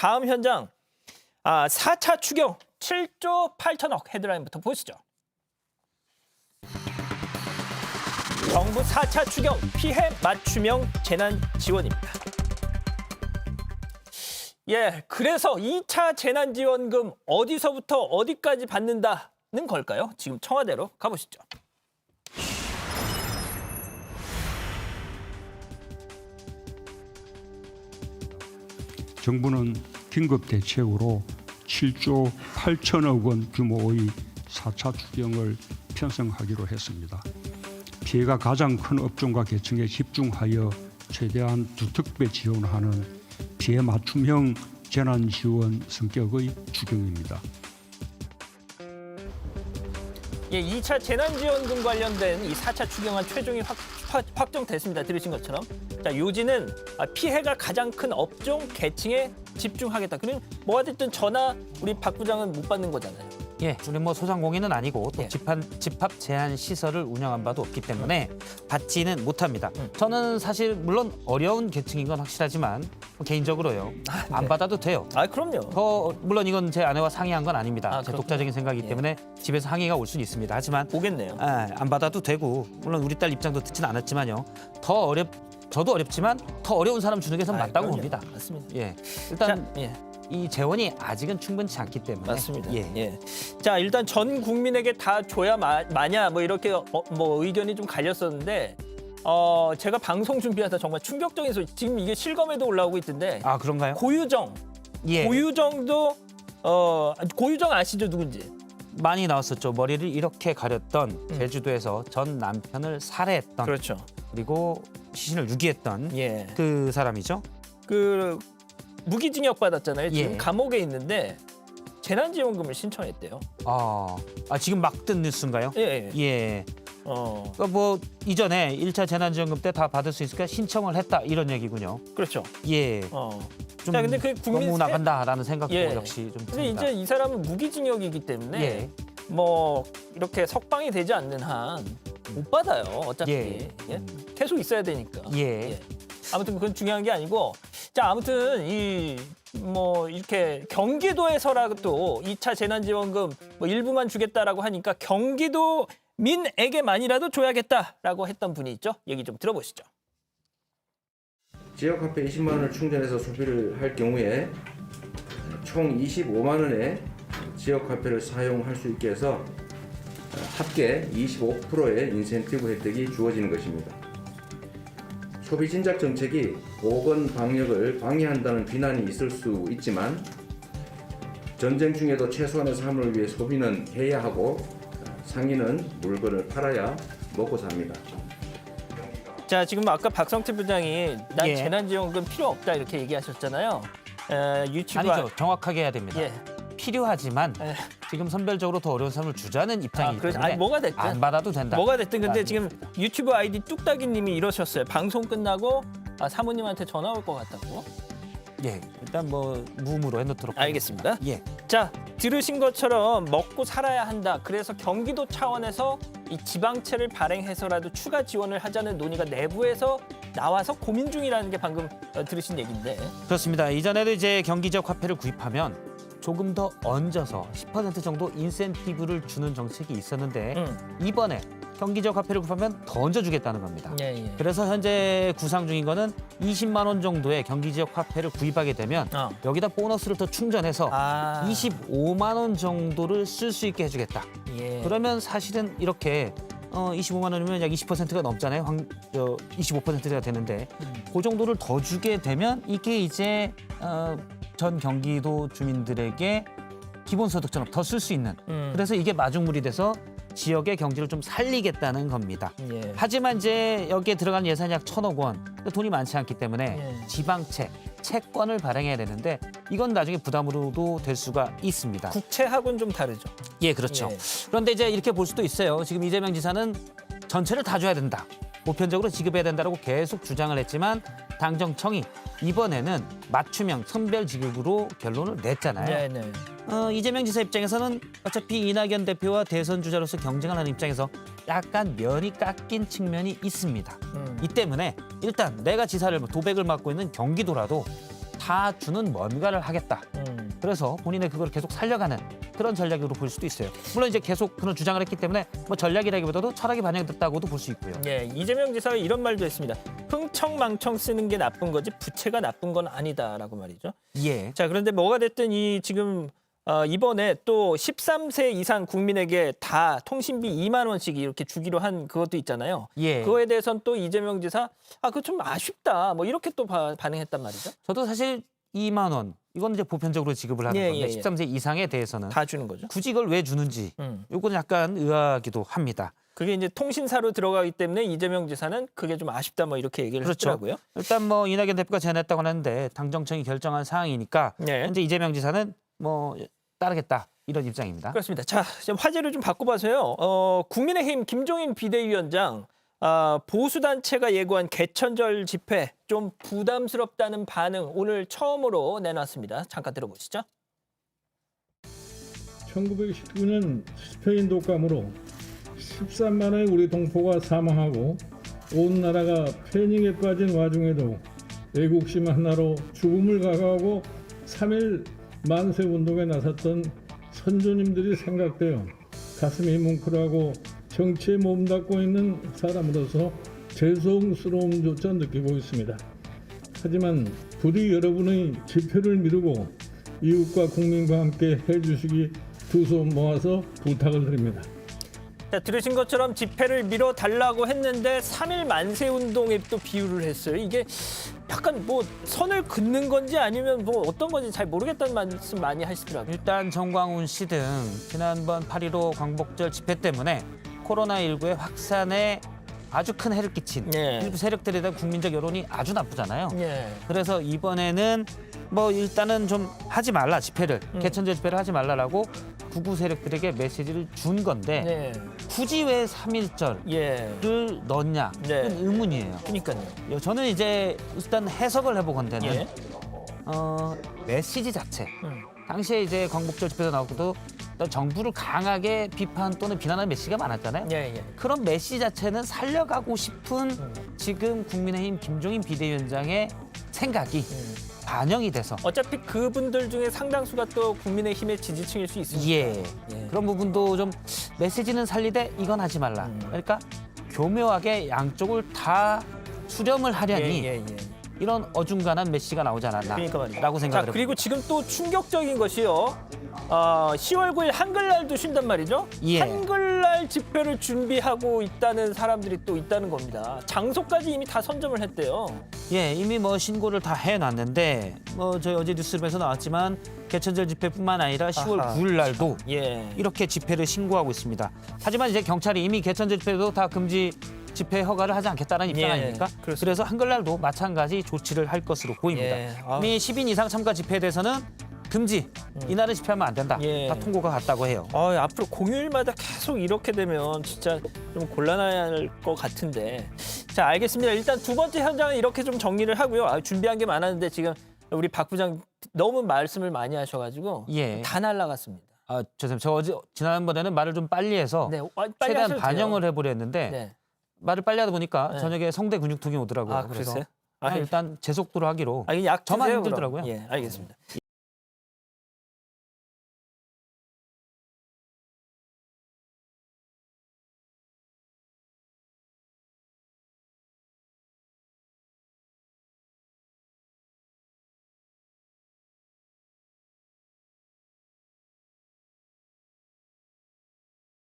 다음 현장 4차 추경 7조 8천억 헤드라인부터 보시죠. 정부 4차 추경 피해 맞춤형 재난 지원입니다. 예, 그래서 2차 재난지원금 어디서부터 어디까지 받는다는 걸까요? 지금 청와대로 가보시죠. 정부는 긴급 대책으로 7조 8천억 원 규모의 4차 추경을 편성하기로 했습니다. 피해가 가장 큰 업종과 계층에 집중하여 최대한 두특배 지원하는 피해 맞춤형 재난 지원 성격의 추경입니다. 예, 2차 재난지원금 관련된 이 4차 추경안 최종이 확정됐습니다. 들으신 것처럼. 자, 요지는 피해가 가장 큰 업종, 계층에 집중하겠다. 그럼 뭐가 됐든 전화 우리 박 부장은 못 받는 거잖아요. 예, 우리 뭐 소상공인은 아니고 또 예. 집합 제한 시설을 운영한 바도 없기 때문에 받지는 못합니다. 저는 사실 물론 어려운 계층인 건 확실하지만 개인적으로요. 안 네. 받아도 돼요. 그럼요. 물론 이건 제 아내와 상의한 건 아닙니다. 제 그렇군요. 독자적인 생각이기 예. 때문에 집에서 항의가 올 수는 있습니다. 하지만 오겠네요. 안 받아도 되고 물론 우리 딸 입장도 듣지는 않았지만요. 저도 어렵지만 더 어려운 사람 주는 게 전 맞다고 그럼요. 봅니다. 맞습니다. 예, 일단 자, 예. 이 재원이 아직은 충분치 않기 때문에 맞습니다. 예. 예. 자, 일단 전 국민에게 다 줘야 마냐 뭐 이렇게 뭐 의견이 좀 갈렸었는데 제가 방송 준비하다 정말 충격적인 소리. 지금 이게 실검에도 올라오고 있던데 아 그런가요? 고유정. 예. 고유정도 고유정 아시죠 누군지? 많이 나왔었죠. 머리를 이렇게 가렸던 제주도에서 전 남편을 살해했던 그렇죠. 그리고 시신을 유기했던 예. 그 사람이죠. 그 무기징역 받았잖아요. 지금 예. 감옥에 있는데 재난지원금을 신청했대요. 지금 막 뜬 뉴스인가요? 예. 예. 예. 그러니까 뭐 이전에 1차 재난지원금 때 다 받을 수 있으니까 신청을 했다 이런 얘기군요. 그렇죠. 예. 좀 자, 근데 그 국민 너무 나간다라는 생각도 예. 역시 좀 근데 듭니다. 이제 이 사람은 무기징역이기 때문에 예. 뭐 이렇게 석방이 되지 않는 한 못 받아요. 어차피 예. 예? 계속 있어야 되니까. 예. 아무튼 그건 중요한 게 아니고 자 아무튼 이 뭐 이렇게 경기도에서라도 2차 재난지원금 뭐 일부만 주겠다라고 하니까 경기도민에게만이라도 줘야겠다라고 했던 분이 있죠. 얘기 좀 들어보시죠. 지역 화폐 20만 원을 충전해서 소비를 할 경우에 총 25만 원의 지역 화폐를 사용할 수 있게 해서 합계 25%의 인센티브 혜택이 주어지는 것입니다. 소비 진작 정책이 보건 방역을 방해한다는 비난이 있을 수 있지만 전쟁 중에도 최소한의 삶을 위해 소비는 해야 하고 상인은 물건을 팔아야 먹고 삽니다. 자 지금 아까 박성태 부장이 난 예. 재난지원금 필요 없다 이렇게 얘기하셨잖아요. 유튜브 아니죠. 정확하게 해야 됩니다. 예. 필요하지만 예. 지금 선별적으로 더 어려운 삶을 주자는 입장이기 그렇죠. 때문에 뭐가 됐든 안 받아도 된다. 뭐가 됐든 근데 라는 지금 얘기입니다. 유튜브 아이디 뚝딱이님이 이러셨어요. 방송 끝나고 사모님한테 전화 올 것 같다고. 예, 일단 뭐 무음으로 해놓도록 알겠습니다. 하겠습니다. 예, 자 들으신 것처럼 먹고 살아야 한다. 그래서 경기도 차원에서 이 지방채를 발행해서라도 추가 지원을 하자는 논의가 내부에서 나와서 고민 중이라는 게 방금 들으신 얘기인데. 그렇습니다. 이전에도 이제 경기 지역 화폐를 구입하면 조금 더 얹어서 10% 정도 인센티브를 주는 정책이 있었는데 이번에 경기 지역 화폐를 구입하면 더 얹어주겠다는 겁니다. 예. 그래서 현재 구상 중인 거는 20만 원 정도의 경기 지역 화폐를 구입하게 되면 여기다 보너스를 더 충전해서 25만 원 정도를 쓸 수 있게 해주겠다. 예. 그러면 사실은 이렇게 25만 원이면 약 20%가 넘잖아요. 25%가 되는데 그 정도를 더 주게 되면 이게 이제 전 경기도 주민들에게 기본소득처럼 더 쓸 수 있는 그래서 이게 마중물이 돼서 지역의 경제를 좀 살리겠다는 겁니다. 예. 하지만 이제 여기에 들어간 예산이 약 1,000억 원, 돈이 많지 않기 때문에 예. 지방채, 채권을 발행해야 되는데 이건 나중에 부담으로도 될 수가 있습니다. 국채하고는 좀 다르죠. 예, 그렇죠. 예. 그런데 이제 이렇게 볼 수도 있어요. 지금 이재명 지사는 전체를 다 줘야 된다. 보편적으로 지급해야 된다고 계속 주장을 했지만 당정청이 이번에는 맞춤형 선별 지급으로 결론을 냈잖아요. 네. 이재명 지사 입장에서는 어차피 이낙연 대표와 대선 주자로서 경쟁을 하는 입장에서 약간 면이 깎인 측면이 있습니다. 이 때문에 일단 내가 지사를 도백을 맡고 있는 경기도라도 다 주는 뭔가를 하겠다. 그래서 본인의 그걸 계속 살려가는 그런 전략으로 볼 수도 있어요. 물론 이제 계속 그런 주장을 했기 때문에 뭐 전략이라기보다도 철학이 반영됐다고도 볼 수 있고요. 예, 이재명 지사가 이런 말도 했습니다. 흥청망청 쓰는 게 나쁜 거지 부채가 나쁜 건 아니다라고 말이죠. 예. 자, 그런데 뭐가 됐든 이 지금 이번에 또 13세 이상 국민에게 다 통신비 2만 원씩 이렇게 주기로 한 그것도 있잖아요. 예. 그거에 대해서는 또 이재명 지사 그거 좀 아쉽다. 뭐 이렇게 또 반응했단 말이죠. 저도 사실 2만 원 이건 이제 보편적으로 지급을 하는 예, 건데 예, 예. 13세 이상에 대해서는 다 주는 거죠. 굳이 이걸 왜 주는지 음. 요거는 약간 의아하기도 합니다. 그게 이제 통신사로 들어가기 때문에 이재명 지사는 그게 좀 아쉽다 뭐 이렇게 얘기를 그렇죠. 했더라고요. 일단 뭐 이낙연 대표가 제안했다고 하는데 당정청이 결정한 사항이니까 네. 현재 이재명 지사는 뭐 따르겠다 이런 입장입니다. 그렇습니다. 자, 좀 화제를 좀 바꿔봐서요. 국민의힘 김종인 비대위원장 보수단체가 예고한 개천절 집회 좀 부담스럽다는 반응 오늘 처음으로 내놨습니다. 잠깐 들어보시죠. 1919년 스페인 독감으로 13만의 우리 동포가 사망하고 온 나라가 패닉에 빠진 와중에도 애국심 하나로 죽음을 각오하고 3일 만세 운동에 나섰던 선조님들이 생각되어 가슴이 뭉클하고 정치에 몸담고 있는 사람으로서 죄송스러움조차 느끼고 있습니다. 하지만 부디 여러분의 집회를 미루고 이웃과 국민과 함께 해주시기 두 손 모아서 부탁을 드립니다. 자, 들으신 것처럼 집회를 미뤄달라고 했는데 3일 만세 운동에 또 비유를 했어요. 이게 약간 뭐 선을 긋는 건지 아니면 뭐 어떤 건지 잘 모르겠다는 말씀 많이 하시더라고요. 일단 정광훈 씨 등 지난번 8.15 광복절 집회 때문에 코로나19의 확산에 아주 큰 해를 끼친 예. 일부 세력들에 대한 국민적 여론이 아주 나쁘잖아요. 예. 그래서 이번에는 뭐 일단은 좀 하지 말라 집회를 개천절 집회를 하지 말라라고 구구 세력들에게 메시지를 준 건데 네. 굳이 왜 3.1절을 예. 넣었냐 네. 그건 의문이에요. 그러니까요. 저는 이제 일단 해석을 해보건대는 예. 메시지 자체 음. 당시에 이제 광복절 집회도 나오고도 일단 정부를 강하게 비판 또는 비난하는 메시지가 많았잖아요. 예, 예. 그런 메시지 자체는 살려가고 싶은 지금 국민의힘 김종인 비대위원장의 생각이 반영이 돼서 어차피 그분들 중에 상당수가 또 국민의힘의 지지층일 수 있으니까. 예. 예. 그런 부분도 좀 메시지는 살리되 이건 하지 말라. 그러니까 교묘하게 양쪽을 다 수렴을 하려니 예, 예, 예. 이런 어중간한 메시지가 나오지 않았나 그러니까 말이죠. 라고 생각을 자, 해봅니다. 그리고 지금 또 충격적인 것이요. 10월 9일 한글날도 쉰단 말이죠. 예. 한글날 집회를 준비하고 있다는 사람들이 또 있다는 겁니다. 장소까지 이미 다 선점을 했대요. 예, 이미 뭐 신고를 다 해놨는데 뭐 저희 어제 뉴스룸에서 나왔지만 개천절 집회뿐만 아니라 10월 아하. 9일 날도 예. 이렇게 집회를 신고하고 있습니다. 하지만 이제 경찰이 이미 개천절 집회도 다 금지 집회 허가를 하지 않겠다는 입장 예, 아닙니까? 그렇습니다. 그래서 한글날도 마찬가지 조치를 할 것으로 보입니다. 예, 아. 이미 10인 이상 참가 집회에 대해서는 금지, 이날은 집회하면 안 된다. 예. 다 통고가 갔다고 해요. 앞으로 공휴일마다 계속 이렇게 되면 진짜 좀 곤란할 것 같은데. 자, 알겠습니다. 일단 두 번째 현장은 이렇게 좀 정리를 하고요. 준비한 게 많았는데 지금 우리 박 부장 너무 말씀을 많이 하셔가지고 예. 다 날라갔습니다. 죄송합니다. 저 어제 지난번에는 말을 좀 빨리 해서 네, 빨리 최대한 하셔도 반영을 돼요. 해보려 했는데 네. 말을 빨리 하다 보니까 네. 저녁에 성대 근육통이 오더라고요. 아, 그랬어요? 그래서 일단 제 속도로 하기로 약 저만 드세요, 힘들더라고요. 그럼. 예, 알겠습니다.